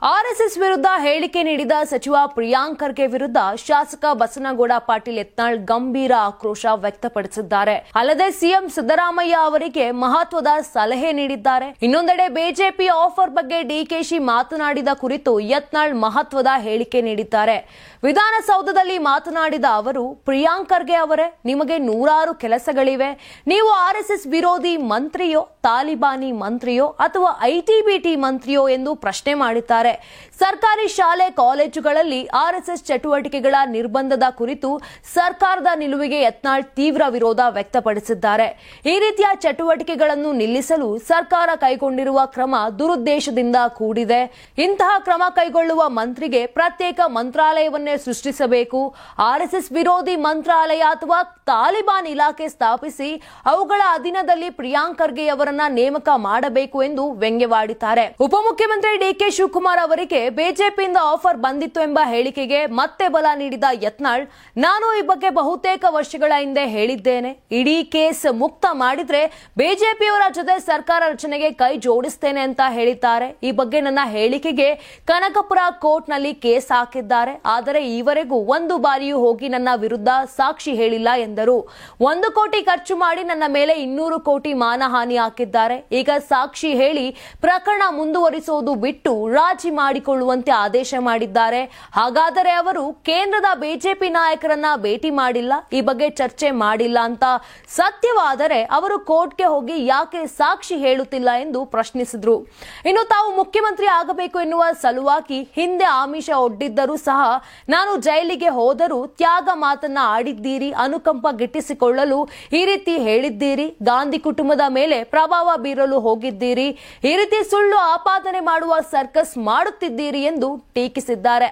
RSS ವಿರುದ್ಧ ಹೇಳಿಕೆ ನೀಡಿದ ಸಚಿವ ಪ್ರಿಯಾಂಕ್ ಖರ್ಗೆ ವಿರುದ್ಧ ಶಾಸಕ ಬಸನಗೌಡ ಪಾಟೀಲ್ ಯತ್ನಾಳ್ ಗಂಭೀರ ಆಕ್ರೋಶ ವ್ಯಕ್ತಪಡಿಸಿದ್ದಾರೆ. ಅಲ್ಲದೆ ಸಿಎಂ ಸಿದ್ದರಾಮಯ್ಯ ಅವರಿಗೆ ಮಹತ್ವದ ಸಲಹೆ ನೀಡಿದ್ದಾರೆ. ಇನ್ನೊಂದೆಡೆ ಬಿಜೆಪಿ ಆಫರ್ ಬಗ್ಗೆ ಡಿಕೆಶಿ ಮಾತನಾಡಿದ ಕುರಿತು ಯತ್ನಾಳ್ ಮಹತ್ವದ ಹೇಳಿಕೆ ನೀಡಿದ್ದಾರೆ. ವಿಧಾನಸೌಧದಲ್ಲಿ ಮಾತನಾಡಿದ ಅವರು, ಪ್ರಿಯಾಂಕ್ ಖರ್ಗೆ ಅವರೇ, ನಿಮಗೆ ನೂರಾರು ಕೆಲಸಗಳಿವೆ. ನೀವು ಆರ್ಎಸ್ಎಸ್ ವಿರೋಧಿ ಮಂತ್ರಿಯೋ, ತಾಲಿಬಾನಿ ಮಂತ್ರಿಯೋ ಅಥವಾ ಐಟಿಬಿಟಿ ಮಂತ್ರಿಯೋ ಎಂದು ಪ್ರಶ್ನೆ ಮಾಡಿದ್ದಾರೆ. ಸರ್ಕಾರಿ ಶಾಲೆ ಕಾಲೇಜುಗಳಲ್ಲಿ ಆರ್ಎಸ್ಎಸ್ ಚಟುವಟಿಕೆಗಳ ನಿರ್ಬಂಧದ ಕುರಿತು ಸರ್ಕಾರದ ನಿಲುವಿಗೆ ಯತ್ನಾಳ್ ತೀವ್ರ ವಿರೋಧ ವ್ಯಕ್ತಪಡಿಸಿದ್ದಾರೆ. ಈ ರೀತಿಯ ಚಟುವಟಿಕೆಗಳನ್ನು ನಿಲ್ಲಿಸಲು ಸರ್ಕಾರ ಕೈಗೊಂಡಿರುವ ಕ್ರಮ ದುರುದ್ದೇಶದಿಂದ ಕೂಡಿದೆ. ಇಂತಹ ಕ್ರಮ ಕೈಗೊಳ್ಳುವ ಮಂತ್ರಿಗೆ ಪ್ರತ್ಯೇಕ ಮಂತ್ರಾಲಯವನ್ನೇ ಸೃಷ್ಟಿಸಬೇಕು. ಆರ್ಎಸ್ಎಸ್ ವಿರೋಧಿ ಮಂತ್ರಾಲಯ ಅಥವಾ ತಾಲಿಬಾನ್ ಇಲಾಖೆ ಸ್ಥಾಪಿಸಿ ಅವುಗಳ ಅಧೀನದಲ್ಲಿ ಪ್ರಿಯಾಂಕ್ ಖರ್ಗೆ ಅವರನ್ನ ನೇಮಕ ಮಾಡಬೇಕು ಎಂದು ವ್ಯಂಗ್ಯವಾಡಿದ್ದಾರೆ. ಉಪಮುಖ್ಯಮಂತ್ರಿ ಡಿಕೆ ಶಿವಕುಮಾರ್ ಅವರಿಗೆ ಬಿಜೆಪಿಯಿಂದ ಆಫರ್ ಬಂದಿತ್ತು ಎಂಬ ಹೇಳಿಕೆಗೆ ಮತ್ತೆ ಬಲ ನೀಡಿದ ಯತ್ನಾಳ್, ನಾನು ಈ ಬಗ್ಗೆ ಬಹುತೇಕ ವರ್ಷಗಳ ಹಿಂದೆ ಹೇಳಿದ್ದೇನೆ. ಇಡೀ ಕೇಸ್ ಮುಕ್ತ ಮಾಡಿದ್ರೆ ಬಿಜೆಪಿಯವರ ಜೊತೆ ಸರ್ಕಾರ ರಚನೆಗೆ ಕೈ ಜೋಡಿಸ್ತೇನೆ ಅಂತ ಹೇಳಿದ್ದಾರೆ. ಈ ಬಗ್ಗೆ ನನ್ನ ಹೇಳಿಕೆಗೆ ಕನಕಪುರ ಕೋರ್ಟ್ನಲ್ಲಿ ಕೇಸ್ ಹಾಕಿದ್ದಾರೆ. ಆದರೆ ಈವರೆಗೂ ಒಂದು ಬಾರಿಯೂ ಹೋಗಿ ನನ್ನ ವಿರುದ್ಧ ಸಾಕ್ಷಿ ಹೇಳಿಲ್ಲ ಎಂದರು. 1 ಕೋಟಿ ಖರ್ಚು ಮಾಡಿ ನನ್ನ ಮೇಲೆ 200 ಕೋಟಿ ಮಾನಹಾನಿ ಹಾಕಿದ್ದಾರೆ. ಈಗ ಸಾಕ್ಷಿ ಹೇಳಿ ಪ್ರಕರಣ ಮುಂದುವರಿಸುವುದು ಬಿಟ್ಟು ರಾಜಿ ಮಾಡಿಕೊಳ್ಳುವಂತೆ ಆದೇಶ ಮಾಡಿದ್ದಾರೆ. ಹಾಗಾದರೆ ಅವರು ಕೇಂದ್ರದ ಬಿಜೆಪಿ ನಾಯಕರನ್ನ ಭೇಟಿ ಮಾಡಿಲ್ಲ, ಈ ಬಗ್ಗೆ ಚರ್ಚೆ ಮಾಡಿಲ್ಲ ಅಂತ ಸತ್ಯವಾದರೆ ಅವರು ಕೋರ್ಟ್ಗೆ ಹೋಗಿ ಯಾಕೆ ಸಾಕ್ಷಿ ಹೇಳುತ್ತಿಲ್ಲ ಎಂದು ಪ್ರಶ್ನಿಸಿದ್ರು. ಇನ್ನು ತಾವು ಮುಖ್ಯಮಂತ್ರಿ ಆಗಬೇಕು ಎನ್ನುವ ಸಲುವಾಗಿ ಹಿಂದೆ ಆಮಿಷ ಒಡ್ಡಿದ್ದರೂ ಸಹ ನಾನು ಜೈಲಿಗೆ ಹೋದರೂ ತ್ಯಾಗ ಮಾತನ್ನ ಆಡಿದ್ದೀರಿ, ಅನುಕಂಪ ಗಿಟ್ಟಿಸಿಕೊಳ್ಳಲು ಈ ರೀತಿ ಹೇಳಿದ್ದೀರಿ, ಗಾಂಧಿ ಕುಟುಂಬದ ಮೇಲೆ ಪ್ರಭಾವ ಬೀರಲು ಹೋಗಿದ್ದೀರಿ, ಈ ರೀತಿ ಸುಳ್ಳು ಆಪಾದನೆ ಮಾಡುವ ಸರ್ಕಸ್ ಮಾಡುತ್ತಿದ್ದೀರಿ ಎಂದು ಟೀಕಿಸಿದ್ದಾರೆ.